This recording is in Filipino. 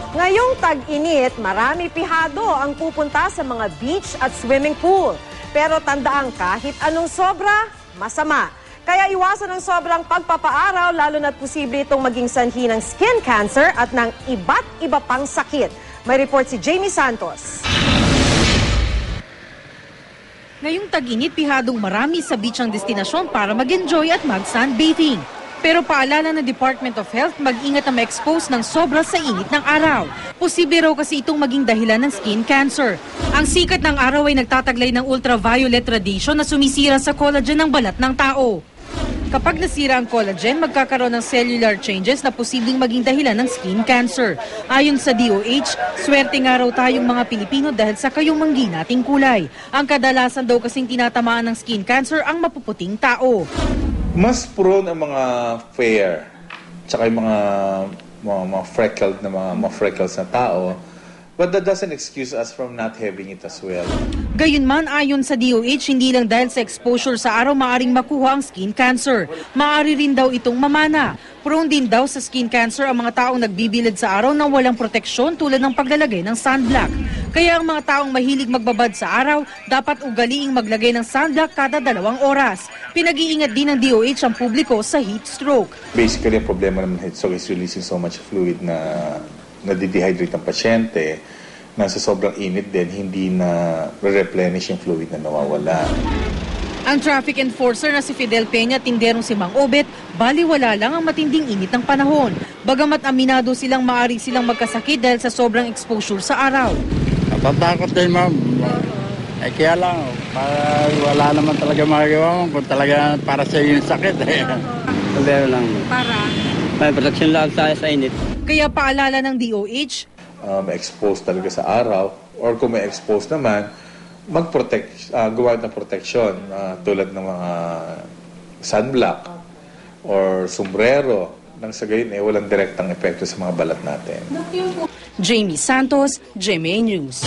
Ngayong tag-init, marami pihado ang pupunta sa mga beach at swimming pool. Pero tandaan, kahit anong sobra, masama. Kaya iwasan ang sobrang pagpapaaraw, lalo na't posible itong maging sanhi ng skin cancer at ng iba't iba pang sakit. May report si Jamie Santos. Ngayong tag-init, pihadong marami sa beach ang destinasyon para mag-enjoy at mag-sunbathing. Pero paalala ng Department of Health, mag-ingat na ma-expose ng sobra sa init ng araw. Posible raw kasi itong maging dahilan ng skin cancer. Ang sikat ng araw ay nagtataglay ng ultraviolet radiation na sumisira sa collagen ng balat ng tao. Kapag nasira ang collagen, magkakaroon ng cellular changes na posibleng maging dahilan ng skin cancer. Ayon sa DOH, swerte nga raw tayong mga Pilipino dahil sa kayumanggi nating kulay. Ang kadalasan daw kasing tinatamaan ng skin cancer ang mapuputing tao. Mas prone ang mga fair, tsaka yung mga freckled na mga freckles na tao, but that doesn't excuse us from not having it as well. Gayunman, ayon sa DOH, hindi lang dahil sa exposure sa araw maaring makuha ang skin cancer. Maaari rin daw itong mamana. Prone din daw sa skin cancer ang mga taong nagbibilad sa araw nang walang proteksyon tulad ng paglalagay ng sunblock. Kaya ang mga taong mahilig magbabad sa araw, dapat ugaliing maglagay ng sunblock kada 2 oras. Pinag-iingat din ng DOH ang publiko sa heat stroke. Basically, ang problema naman heat stroke is releasing so much fluid na nadidehydrate ang pasyente, na sa sobrang init din, hindi na re-replenish yung fluid na nawawala. Ang traffic enforcer na si Fidel Peña, tinderong si Mang Obet, baliwala lang ang matinding init ng panahon. Bagamat aminado silang maaari silang magkasakit dahil sa sobrang exposure sa araw. Natatakot din, ma'am. Kaya lang, wala naman talaga magagawa mo kung talaga para sa yung sakit. Pero lang. Para? May protection lang tayo sa init. Kaya paalala ng DOH, ma-expose talaga sa araw, or kung may expose naman, mag-protect, gawa ng protection tulad ng mga sunblock or sombrero, nang sa gayon walang direktang epekto sa mga balat natin. Jamie Santos, GMA News.